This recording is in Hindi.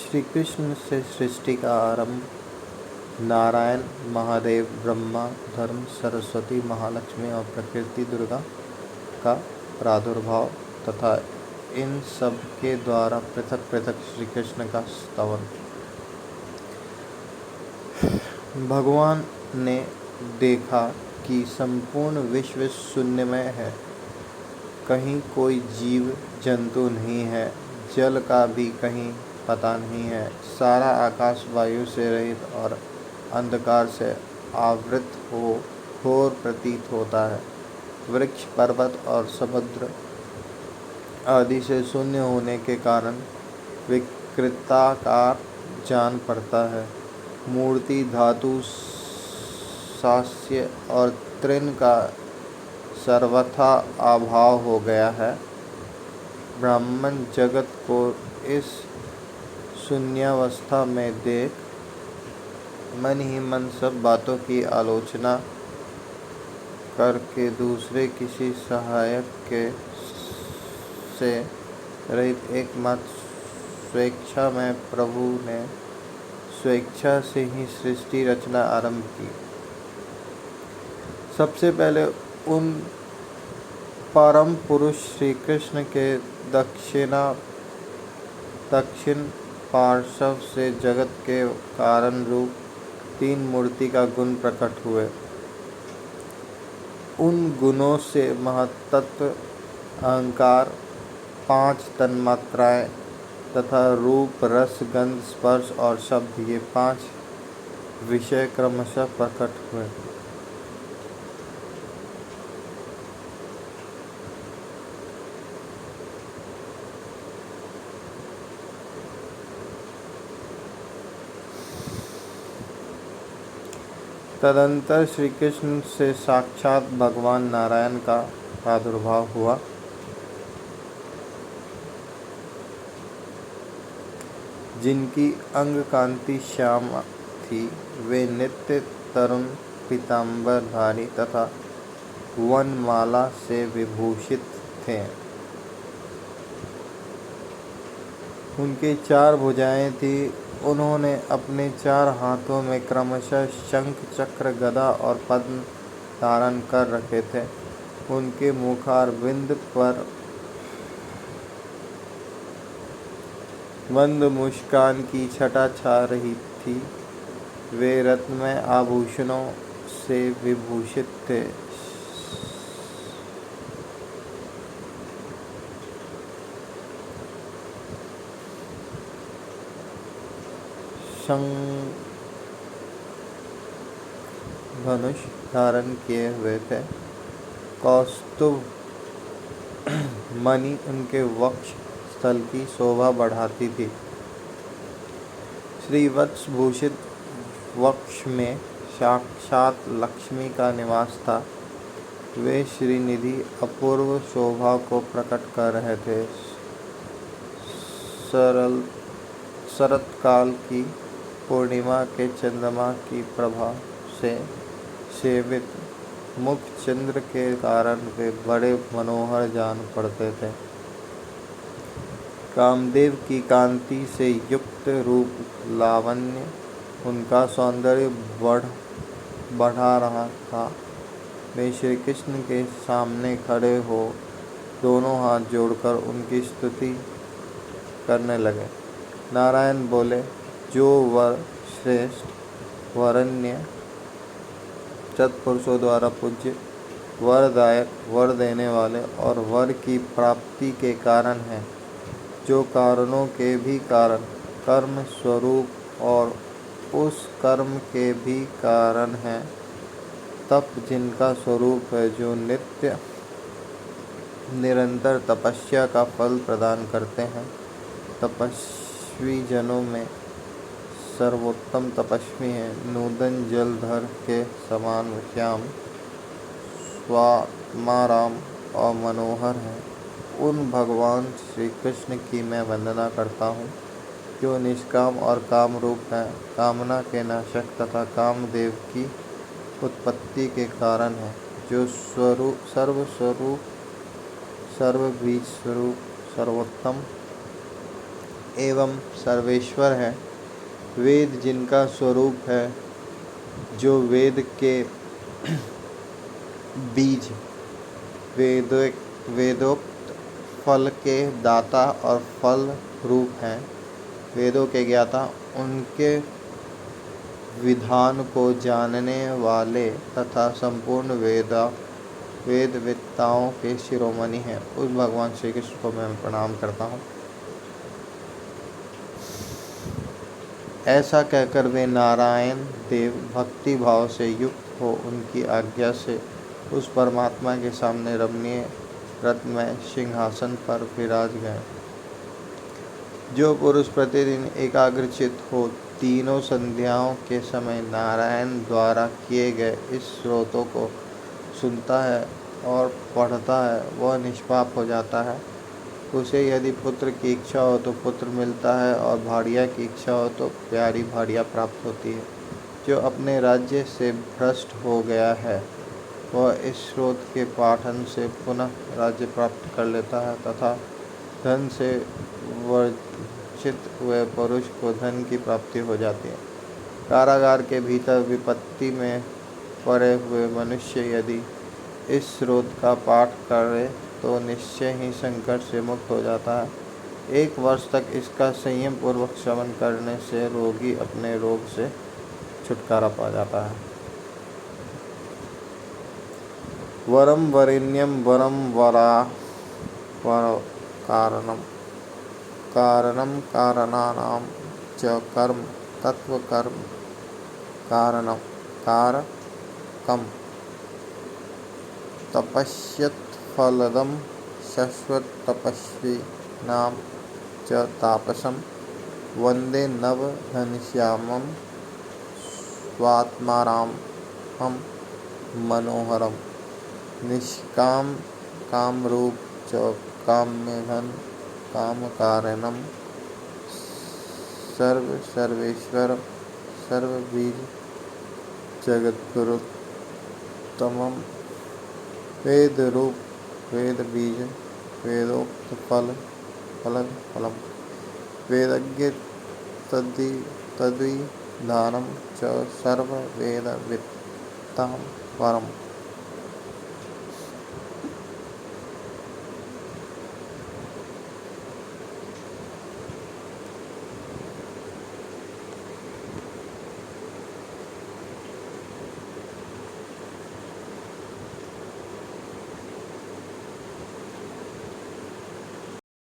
श्री कृष्ण से सृष्टि का आरंभ, नारायण, महादेव, ब्रह्मा, धर्म, सरस्वती, महालक्ष्मी और प्रकृति दुर्गा का प्रादुर्भाव तथा इन सब के द्वारा पृथक पृथक श्री कृष्ण का स्तवन। भगवान ने देखा कि संपूर्ण विश्व शून्यमय है, कहीं कोई जीव जंतु नहीं है, जल का भी कहीं पता नहीं है। सारा आकाश वायु से रहित और अंधकार से आवृत घोर प्रतीत होता है। वृक्ष, पर्वत और समुद्र आदि से शून्य होने के कारण विकृताकार जान पड़ता है। मूर्ति, धातु, सास्य और तृण का सर्वथा अभाव हो गया है। ब्राह्मण जगत को इस शून्यावस्था में देख मन ही मन सब बातों की आलोचना करके दूसरे किसी सहायक के से रहित एकमात्र स्वेच्छा में प्रभु ने स्वेच्छा से ही सृष्टि रचना आरंभ की। सबसे पहले उन परम पुरुष श्री कृष्ण के दक्षिण पार्श्व से जगत के कारण रूप तीन मूर्ति का गुण प्रकट हुए। उन गुणों से महत्तत्व, अहंकार, 5 तन्मात्राएं तथा रूप, रस, गंध, स्पर्श और शब्द, ये 5 विषय क्रमशः प्रकट हुए। तदंतर श्री कृष्ण से साक्षात भगवान नारायण का प्रादुर्भाव हुआ। जिनकी अंग कांति श्याम थी, वे नित्य तरुण पीतांबरधारी तथा वनमाला से विभूषित थे। उनके 4 भुजाएं थी। उन्होंने अपने 4 हाथों में क्रमशः शंख, चक्र, गदा और पद्म धारण कर रखे थे। उनके मुखारविंद पर मंद मुस्कान की छटा छा रही थी। वे रत्नमय आभूषणों से विभूषित थे। धनुष धारण किए हुए थे। कौस्तुभ मणि उनके वक्ष स्थल की शोभा बढ़ाती थी। श्रीवत्स भूषित वक्ष में साक्षात लक्ष्मी का निवास था। वे श्रीनिधि अपूर्व शोभा को प्रकट कर रहे थे। शरतकाल की पूर्णिमा के चंद्रमा की प्रभा से सेवित मुख चंद्र के कारण वे बड़े मनोहर जान पड़ते थे। कामदेव की कांति से युक्त रूप लावण्य उनका सौंदर्य बढ़ा रहा था। वे श्री कृष्ण के सामने खड़े हो दोनों हाथ जोड़कर उनकी स्तुति करने लगे। नारायण बोले, जो वर श्रेष्ठ, वरण्य, सत्पुरुषों द्वारा पूज्य, वरदायक, वर देने वाले और वर की प्राप्ति के कारण है, जो कारणों के भी कारण, कर्म स्वरूप और उस कर्म के भी कारण है, तप जिनका स्वरूप है, जो नित्य निरंतर तपस्या का फल प्रदान करते हैं। तपस्वी जनों में सर्वोत्तम तपस्वी है। नूतन जलधर के समान श्याम, स्वात्माराम और मनोहर है। उन भगवान श्री कृष्ण की मैं वंदना करता हूँ, जो निष्काम और काम रूप है, कामना के नाशक तथा कामदेव की उत्पत्ति के कारण है, जो सर्वस्वरूप, सर्वबीज स्वरूप, सर्वोत्तम एवं सर्वेश्वर है। वेद जिनका स्वरूप है, जो वेद के बीज, वेदोक्त फल के दाता और फल रूप हैं, वेदों के ज्ञाता, उनके विधान को जानने वाले तथा संपूर्ण वेदविद्ताओं के शिरोमणि हैं। उस भगवान श्री कृष्ण को मैं प्रणाम करता हूँ। ऐसा कहकर वे नारायण देव भक्ति भाव से युक्त हो उनकी आज्ञा से उस परमात्मा के सामने रमणीय रत्नमय सिंहासन पर विराज गए। जो पुरुष प्रतिदिन एकाग्रचित हो तीनों संध्याओं के समय नारायण द्वारा किए गए इस स्रोतों को सुनता है और पढ़ता है, वह निष्पाप हो जाता है। उसे यदि पुत्र की इच्छा हो तो पुत्र मिलता है और भाड़िया की इच्छा हो तो प्यारी भाड़िया प्राप्त होती है। जो अपने राज्य से भ्रष्ट हो गया है, वह इस स्रोत के पाठन से पुनः राज्य प्राप्त कर लेता है तथा धन से वर्जित हुए पुरुष को धन की प्राप्ति हो जाती है। कारागार के भीतर विपत्ति में पड़े हुए मनुष्य यदि इस स्रोत का पाठ करे तो निश्चय ही संकट से मुक्त हो जाता है। 1 वर्ष तक इसका संयम पूर्वक श्रवण करने से रोगी अपने रोग से छुटकारा पा जाता है। वरम वरेण्यम वरम वरा कारणम कारणम कारणानां च कर्म तत्व कर्म कारणम कारकम तपस्यत फलदम शाश्वत तपस्वी नाम च तापसम वंदे नव घनश्यामम स्वात्मारामं मनोहरम निष्काम कामरूप च काम्यघन कामकारणम सर्वेश्वर सर्वबीज जगद्गुरुतमं वेद रूप वेद बीज वेदोक्त फलम वेदज्ञ तद्विधानम च सर्व वेद वित्ताम परम।